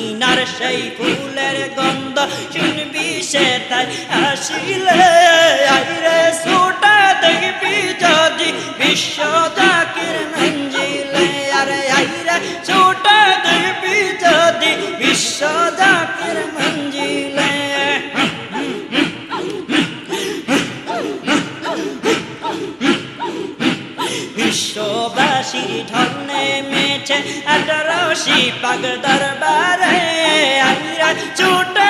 মদিনার সেই ফুলের গন্ধ শুনবি সে তাই আসিলে আইরে ছোটা দেখবি যদি বিশ্ব জাকির মঞ্জিলে আরে আইরে ছোটা দেখবি যদি বিশ্ব জাকির মঞ্জিলে বিশ্ববাসীর ঢলে মেছে 18 পাক দরবারে আইরা ছুটে